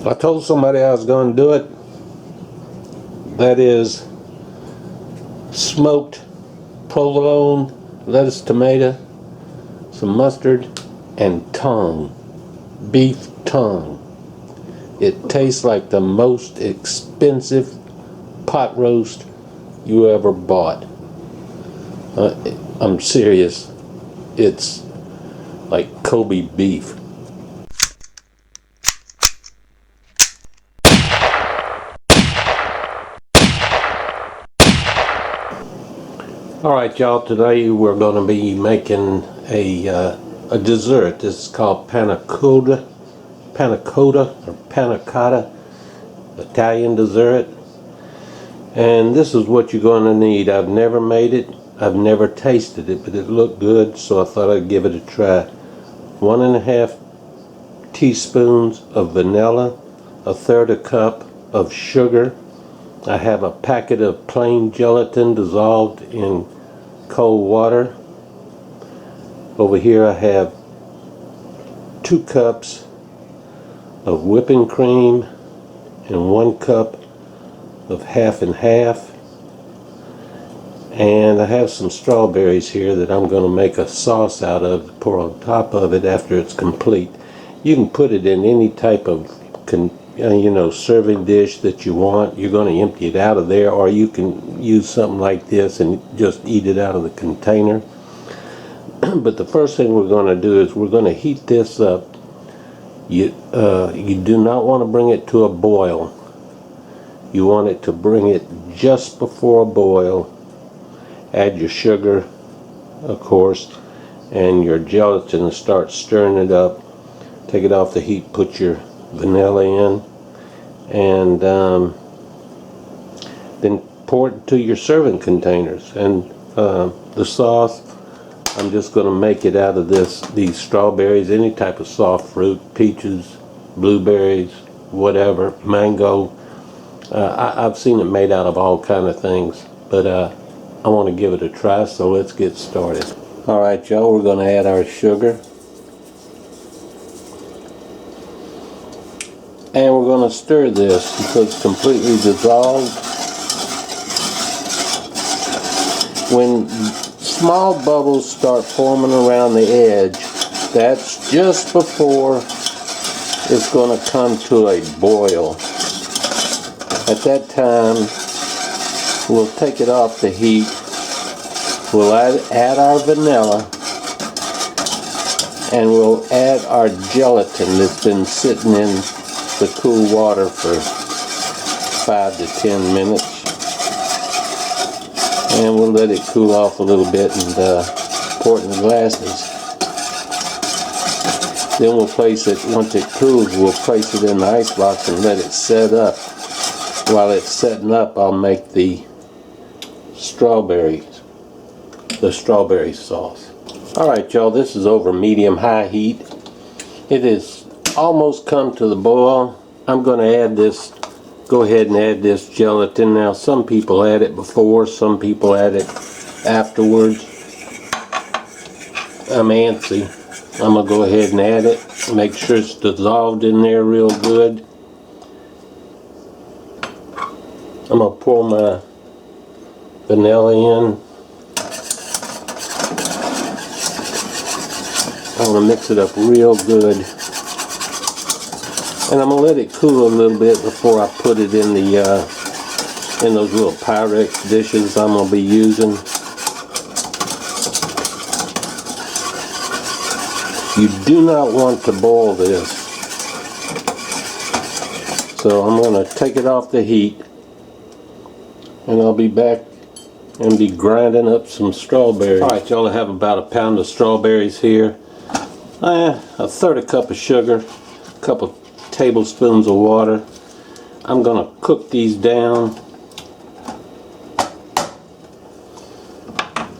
I told somebody I was going to do it. That is smoked provolone, lettuce, tomato, some mustard, and tongue, beef tongue. It tastes like the most expensive pot roast you ever bought. I'm serious. It's like Kobe beef. Alright y'all, today we're going to be making a dessert. This is called Panna Cotta or Panna Cotta, Italian dessert. And this is what you're going to need. I've never made it, I've never tasted it, but it looked good, so I thought I'd give it a try. 1.5 teaspoons of vanilla, 1/3 cup of sugar. I have a packet of plain gelatin dissolved in cold water. Over here I have 2 cups of whipping cream and 1 cup of half and half. And I have some strawberries here that I'm going to make a sauce out of to pour on top of it after it's complete. You can put it in any type of serving dish that you want. You're going to empty it out of there, or you can use something like this and just eat it out of the container. But the first thing we're going to do is we're going to heat this up. You do not want to bring it to a boil. You want it to bring it just before a boil. Add your sugar, of course, and your gelatin and start stirring it up. Take it off the heat, put your vanilla in, and then pour it into your serving containers. And the sauce, I'm just going to make it out of these strawberries, any type of soft fruit, peaches, blueberries, whatever, mango. I've seen it made out of all kind of things, but I want to give it a try, so let's get started. Alright y'all, we're going to add our sugar. And we're going to stir this until it's completely dissolved. When small bubbles start forming around the edge, that's just before it's going to come to a boil. At that time, we'll take it off the heat. We'll add our vanilla, and we'll add our gelatin that's been sitting in the cool water for 5 to 10 minutes. And we'll let it cool off a little bit and pour it in the glasses. Then we'll place it, once it cools, we'll place it in the ice box and let it set up. While it's setting up, I'll make the strawberry sauce. Alright y'all, this is over medium-high heat. It is almost come to the boil. I'm going to add this, go ahead and add this gelatin. Now some people add it before, some people add it afterwards. I'm antsy. I'm going to go ahead and add it. Make sure it's dissolved in there real good. I'm going to pour my vanilla in. I'm going to mix it up real good. And I'm going to let it cool a little bit before I put it in in those little Pyrex dishes I'm going to be using. You do not want to boil this. So I'm going to take it off the heat, and I'll be back and be grinding up some strawberries. Alright y'all, I have about 1 pound of strawberries here. 1/3 cup of sugar, a couple tablespoons of water. I'm going to cook these down.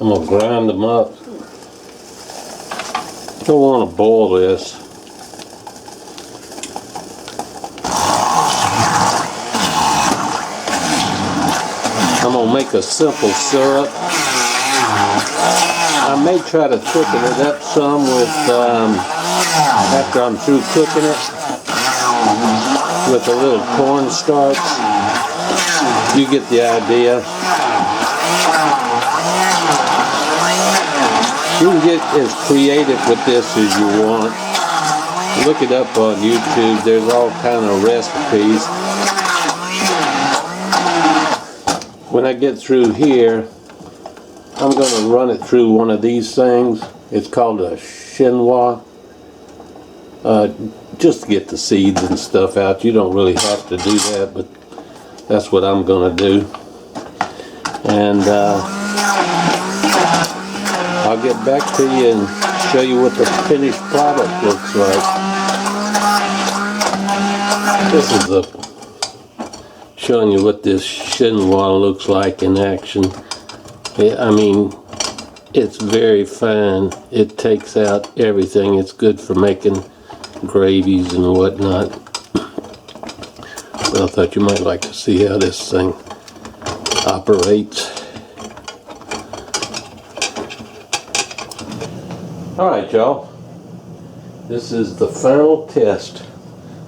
I'm going to grind them up. Don't want to boil this. I'm going to make a simple syrup. I may try to thicken it up some with after I'm through cooking it. with a little cornstarch. You get the idea. You can get as creative with this as you want. Look it up on YouTube. There's all kind of recipes. When I get through here, I'm going to run it through one of these things. It's called a chinois. Just to get the seeds and stuff out. You don't really have to do that, but that's what I'm going to do. And I'll get back to you and show you what the finished product looks like. This is showing you what this chinois looks like in action. I mean, it's very fine. It takes out everything. It's good for making gravies and whatnot. But I thought you might like to see how this thing operates. Alright, y'all. This is the final test.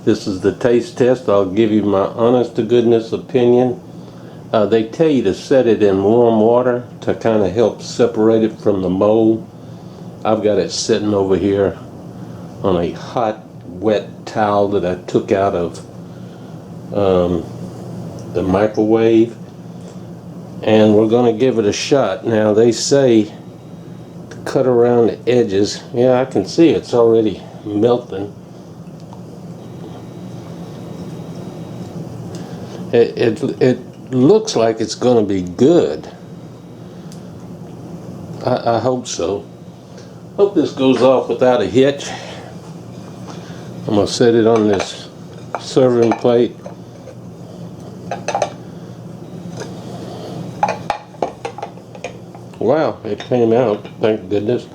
This is the taste test. I'll give you my honest to goodness opinion. They tell you to set it in warm water to kind of help separate it from the mold. I've got it sitting over here on a hot, wet towel that I took out of the microwave. And we're going to give it a shot. Now they say to cut around the edges. Yeah, I can see it's already melting. It looks like it's going to be good. I hope so. Hope this goes off without a hitch. I'm going to set it on this serving plate. Wow, it came out, thank goodness.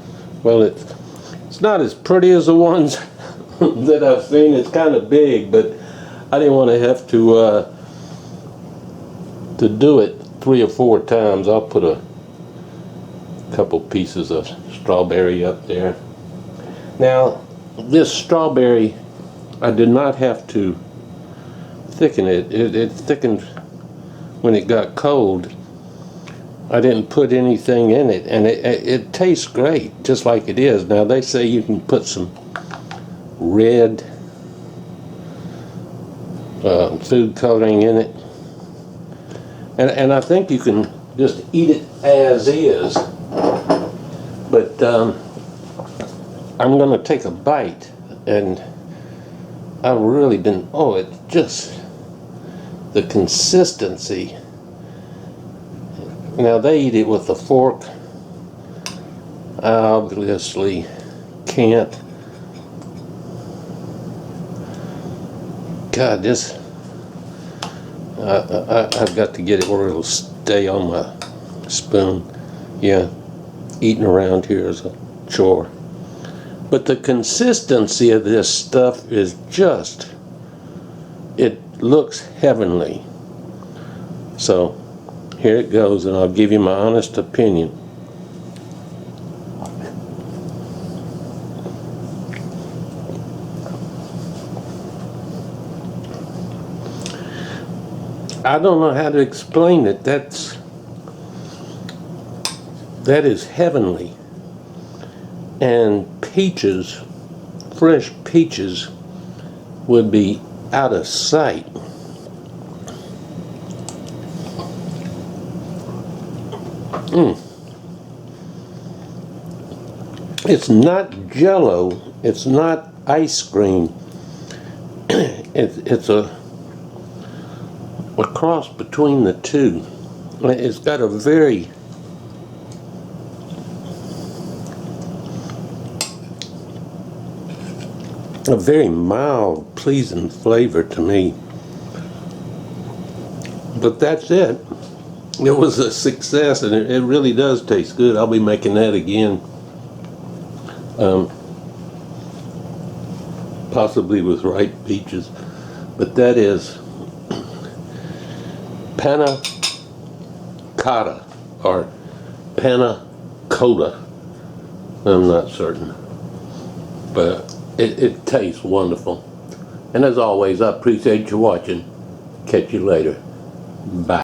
Well, it's not as pretty as the ones that I've seen. It's kind of big, but I didn't want to have to do it 3 or 4 times. I'll put a couple pieces of strawberry up there. Now, this strawberry, I did not have to thicken it. It thickened when it got cold. I didn't put anything in it, and it tastes great, just like it is. Now, they say you can put some red food coloring in it. And I think you can just eat it as is. But I'm going to take a bite, and I've really been, it's just the consistency. Now they eat it with a fork. I obviously can't. God, this, I've got to get it where it'll stay on my spoon. Yeah, eating around here is a chore. But the consistency of this stuff is just, it looks heavenly. So here it goes, and I'll give you my honest opinion. I don't know how to explain it. That is heavenly. And peaches, fresh peaches, would be out of sight. It's not Jell-O. It's not ice cream. It's a cross between the two. It's got a very mild, pleasing flavor to me. But that's it. It was a success, and it really does taste good. I'll be making that again. Possibly with ripe peaches. But that is Panna Cotta, or Panna Cotta. I'm not certain. But it tastes wonderful. And as always, I appreciate you watching. Catch you later. Bye.